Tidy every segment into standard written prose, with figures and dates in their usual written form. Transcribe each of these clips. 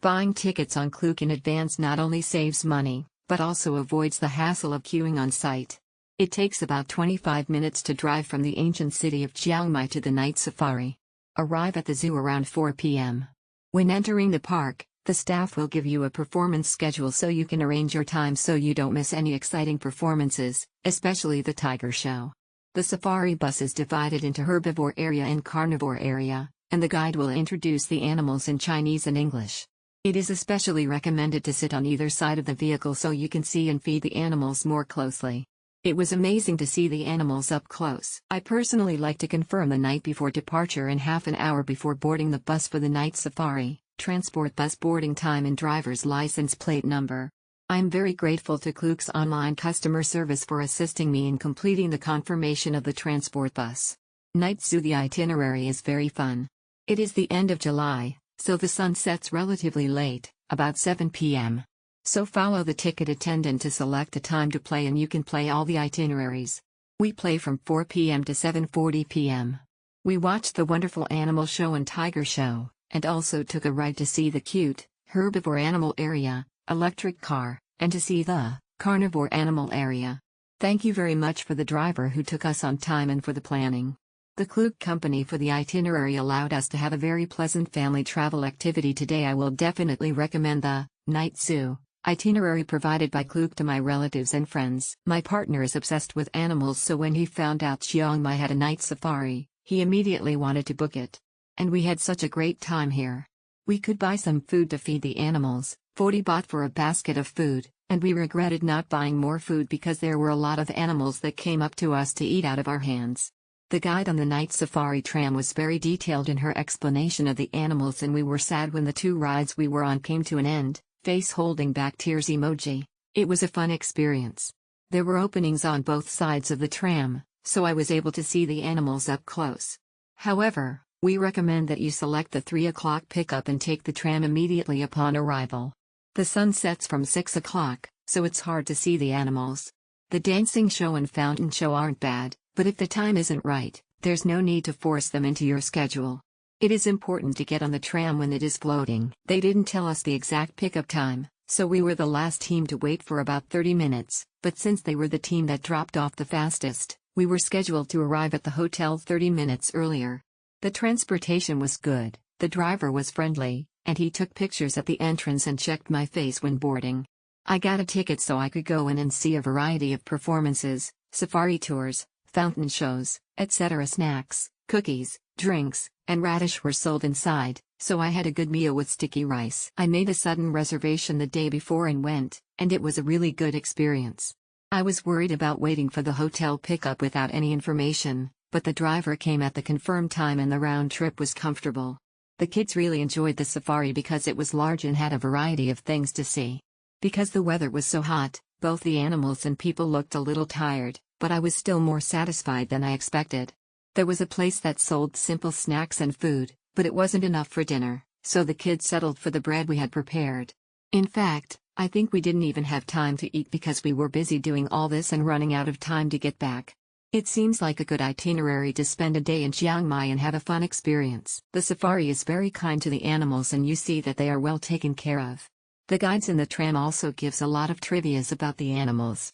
Buying tickets on Klook in advance not only saves money, but also avoids the hassle of queuing on site. It takes about 25 minutes to drive from the ancient city of Chiang Mai to the night safari. Arrive at the zoo around 4 p.m. When entering the park, the staff will give you a performance schedule so you can arrange your time so you don't miss any exciting performances, especially the tiger show. The safari bus is divided into herbivore area and carnivore area, and the guide will introduce the animals in Chinese and English. It is especially recommended to sit on either side of the vehicle so you can see and feed the animals more closely. It was amazing to see the animals up close. I personally like to confirm the night before departure and half an hour before boarding the bus for the night safari, transport bus boarding time and driver's license plate number. I am very grateful to Klook's online customer service for assisting me in completing the confirmation of the transport bus. Night zoo. The itinerary is very fun. It is the end of July, so the sun sets relatively late, about 7 p.m. So follow the ticket attendant to select a time to play and you can play all the itineraries. We play from 4 p.m. to 7:40 p.m. We watched the wonderful animal show and tiger show, and also took a ride to see the cute, herbivore animal area, electric car, and to see the carnivore animal area. Thank you very much for the driver who took us on time and for the planning. The Klook company for the itinerary allowed us to have a very pleasant family travel activity today. I will definitely recommend the night zoo itinerary provided by Klook to my relatives and friends. My partner is obsessed with animals, so when he found out Chiang Mai had a night safari, he immediately wanted to book it. And we had such a great time here. We could buy some food to feed the animals, 40 baht for a basket of food, and we regretted not buying more food because there were a lot of animals that came up to us to eat out of our hands. The guide on the night safari tram was very detailed in her explanation of the animals, and we were sad when the 2 rides we were on came to an end. Face holding back tears emoji. It was a fun experience. There were openings on both sides of the tram, so I was able to see the animals up close. However, we recommend that you select the 3 o'clock pickup and take the tram immediately upon arrival. The sun sets from 6 o'clock, so it's hard to see the animals. The dancing show and fountain show aren't bad, but if the time isn't right, there's no need to force them into your schedule. It is important to get on the tram when it is floating. They didn't tell us the exact pickup time, so we were the last team to wait for about 30 minutes, but since they were the team that dropped off the fastest, we were scheduled to arrive at the hotel 30 minutes earlier. The transportation was good, the driver was friendly, and he took pictures at the entrance and checked my face when boarding. I got a ticket so I could go in and see a variety of performances, safari tours, fountain shows, etc. Snacks, cookies, drinks, and radish were sold inside, so I had a good meal with sticky rice. I made a sudden reservation the day before and went, and it was a really good experience. I was worried about waiting for the hotel pickup without any information, but the driver came at the confirmed time and the round trip was comfortable. The kids really enjoyed the safari because it was large and had a variety of things to see. Because the weather was so hot, both the animals and people looked a little tired, but I was still more satisfied than I expected. There was a place that sold simple snacks and food, but it wasn't enough for dinner, so the kids settled for the bread we had prepared. In fact, I think we didn't even have time to eat because we were busy doing all this and running out of time to get back. It seems like a good itinerary to spend a day in Chiang Mai and have a fun experience. The safari is very kind to the animals and you see that they are well taken care of. The guides in the tram also gives a lot of trivias about the animals.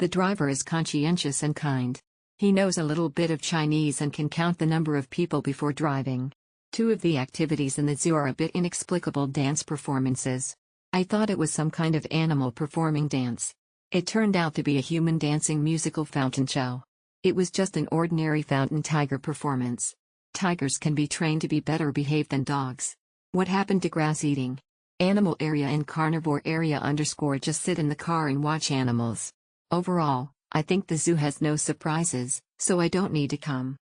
The driver is conscientious and kind. He knows a little bit of Chinese and can count the number of people before driving. 2 of the activities in the zoo are a bit inexplicable dance performances. I thought it was some kind of animal performing dance. It turned out to be a human dancing musical fountain show. It was just an ordinary fountain tiger performance. Tigers can be trained to be better behaved than dogs. What happened to grass eating? Animal area and carnivore area _ just sit in the car and watch animals. Overall, I think the zoo has no surprises, so I don't need to come.